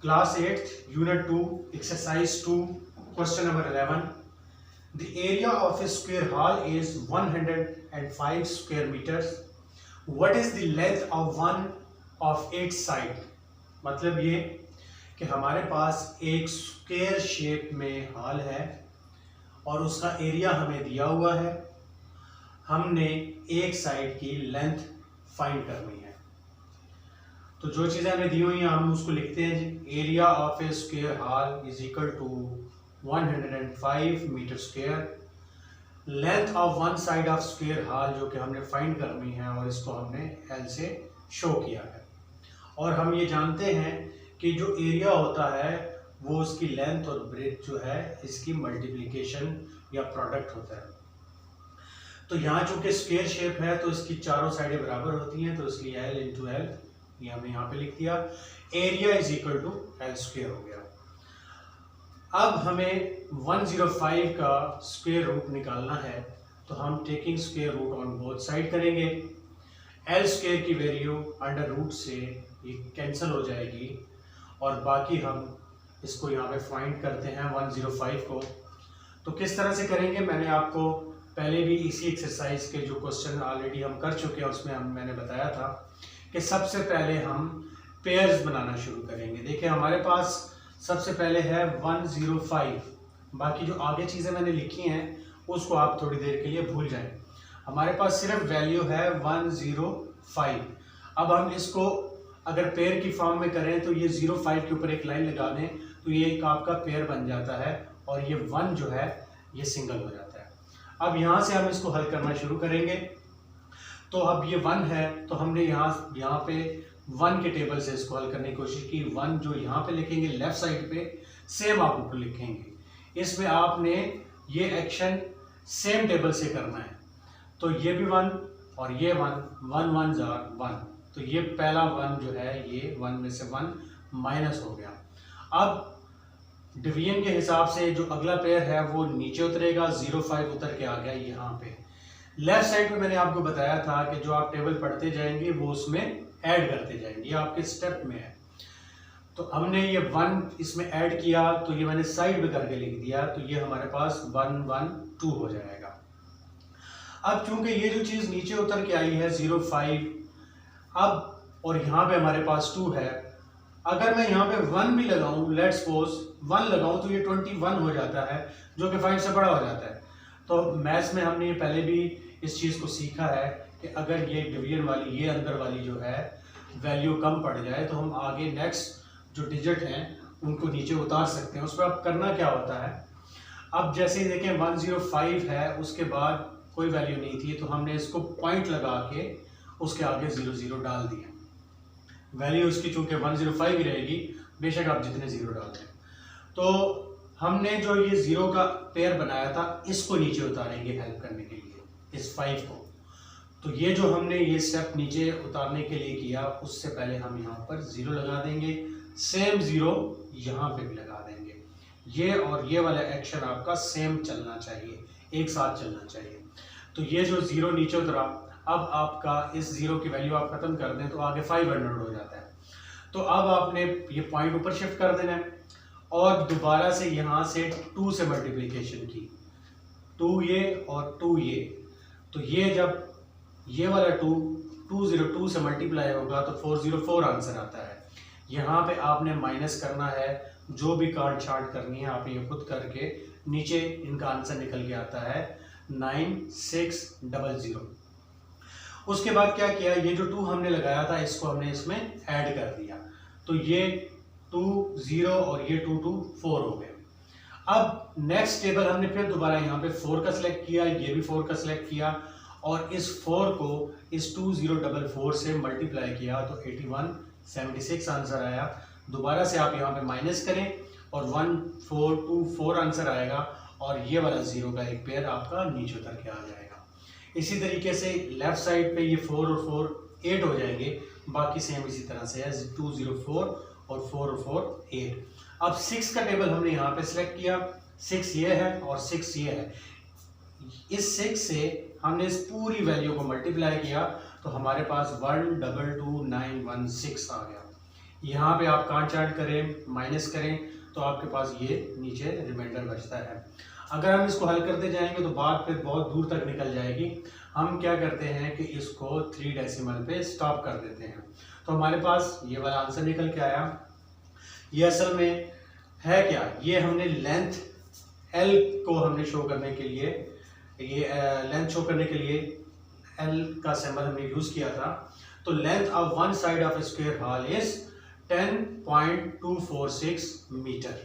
Class 8th, Unit 2, Exercise 2, Question number 11. The area of a square hall is 105 square meters. What is the length of one of its side? मतलब ये कि हमारे पास एक square shape में hall है और उसका एरिया हमें दिया हुआ है. हमने एक साइड की लेंथ फाइंड करनी है. तो जो चीज़ें हमें दी हुई हैं हम उसको लिखते हैं जी. Area of a square hall is equal to 105 metre square. Length of one side of square hall जो कि हमने फाइंड करनी है और इसको हमने एल से शो किया है. और हम ये जानते हैं कि जो एरिया होता है वो उसकी लेंथ और ब्रेथ जो है इसकी मल्टीप्लिकेशन या प्रोडक्ट होता है. तो यहाँ चूंकि स्क्वायर शेप है तो इसकी चारों साइडें बराबर होती हैं, तो इसलिए एल इंटू एल ये हमने यहाँ पे लिख दिया. Area is equal to L square हो गया. अब हमें 105 का स्क्वायर रूट निकालना है, तो हम taking square root on both side करेंगे. एल स्क्वायर की वैल्यू अंडर रूट से ये कैंसिल हो जाएगी और बाकी हम इसको यहाँ पे फाइंड करते हैं 105 को. तो किस तरह से करेंगे मैंने आपको पहले भी इसी एक्सरसाइज के जो क्वेश्चन ऑलरेडी हम कर चुके हैं उसमें मैंने बताया था कि सबसे पहले हम पेयर्स बनाना शुरू करेंगे. देखिए हमारे पास सबसे पहले है 105. बाकी जो आगे चीज़ें मैंने लिखी हैं उसको आप थोड़ी देर के लिए भूल जाएं. हमारे पास सिर्फ वैल्यू है 105. अब हम इसको अगर पेयर की फॉर्म में करें तो ये 05 के ऊपर एक लाइन लगा दें तो ये एक आपका पेयर बन जाता है और ये 1 जो है ये सिंगल हो जाता है. अब यहाँ से हम इसको हल करना शुरू करेंगे. तो अब ये 1 है तो हमने यहाँ पे 1 के टेबल से इसको हल करने की कोशिश की. 1 जो यहाँ पे लिखेंगे लेफ्ट साइड पे सेम आप ऊपर लिखेंगे. इसमें आपने ये एक्शन सेम टेबल से करना है. तो ये भी 1 और ये 1 1 1. तो ये पहला 1 जो है ये 1 में से 1 माइनस हो गया. अब डिवीजन के हिसाब से जो अगला पेयर है वो नीचे उतरेगा. 05 उतर के आ गया यहाँ पे. लेफ्ट साइड पे मैंने आपको बताया था कि जो आप टेबल पढ़ते जाएंगे वो उसमें ऐड करते जाएंगे. ये आपके स्टेप में है. तो हमने ये 1 इसमें ऐड किया तो ये मैंने साइड में करके लिख दिया. तो ये हमारे पास 1 1 2 हो जाएगा. अब चूंकि ये जो चीज़ नीचे उतर के आई है 05 अब और यहाँ पे हमारे पास 2 है. अगर मैं यहाँ पे 1 भी लगाऊं, लेट्स सपोज 1 लगाऊं तो ये 21 हो जाता है जो कि 5 से बड़ा हो जाता है. तो मैथ्स में हमने पहले भी इस चीज़ को सीखा है कि अगर ये डिवीजन वाली ये अंदर वाली जो है वैल्यू कम पड़ जाए तो हम आगे नेक्स्ट जो डिजिट हैं उनको नीचे उतार सकते हैं. उस पर अब करना क्या होता है. अब जैसे ही देखें 105 है उसके बाद कोई वैल्यू नहीं थी तो हमने इसको पॉइंट लगा के उसके आगे 00 डाल दिया. वैल्यू उसकी चूंकि 105 ही रहेगी बेशक आप जितने 0 डाल दें. तो हमने जो ये 0 का पेयर बनाया था इसको नीचे उतारेंगे हेल्प करने के लिए इस 5 को. तो ये जो हमने ये स्टेप नीचे उतारने के लिए किया उससे पहले हम यहाँ पर 0 लगा देंगे. सेम 0 यहाँ पे भी लगा देंगे. ये और ये वाला एक्शन आपका सेम चलना चाहिए, एक साथ चलना चाहिए. तो ये जो 0 नीचे उतरा अब आपका इस 0 की वैल्यू आप खत्म कर दें तो आगे 500 हो जाता है. तो अब आपने ये पॉइंट ऊपर शिफ्ट कर देना है और दोबारा से यहाँ से 2 से मल्टीप्लिकेशन की. 2 ये और 2 ये. तो ये जब ये वाला 202 से मल्टीप्लाई होगा तो 404 आंसर आता है. यहाँ पे आपने माइनस करना है. जो भी कार्ड चार्ट करनी है आप ये खुद करके नीचे इनका आंसर निकल के आता है 9600. उसके बाद क्या किया, ये जो 2 हमने लगाया था इसको हमने इसमें ऐड कर दिया. तो ये 2 0 और ये 2 2 4 हो गए. अब नेक्स्ट टेबल हमने फिर दोबारा यहाँ पे 4 का सिलेक्ट किया, ये भी 4 का सिलेक्ट किया और इस 4 को इस 2044 से मल्टीप्लाई किया तो 8176 आंसर आया. दोबारा से आप यहाँ पे माइनस करें और 1424 आंसर आएगा और ये वाला 0 का एक पेयर आपका नीचे उतर के आ जाएगा. इसी तरीके से लेफ्ट साइड पे ये 4 और 4 8 हो जाएंगे. बाकी सेम इसी तरह से है 204 और 4 और 4 8. अब 6 का टेबल हमने यहाँ पे सिलेक्ट किया. 6 ये है और 6 ये है. इस 6 से हमने इस पूरी वैल्यू को मल्टीप्लाई किया तो हमारे पास 122916 आ गया. यहाँ पे आप काट चाट करें, माइनस करें, तो आपके पास ये नीचे रिमाइंडर बचता है। अगर हम इसको हल करते जाएंगे तो बात फिर बहुत दूर तक निकल जाएगी। हम क्या करते हैं कि इसको 3 डेसिमल पे स्टॉप कर देते हैं। तो हमारे पास ये वाला आंसर निकल के आया। ये असल में है क्या, ये हमने लेंथ L को हमने शो करने के लिए, ये लेंथ शो करने के लिए L का सिंबल हमने यूज किया था। तो length of one side of square hall is 10.246 metre.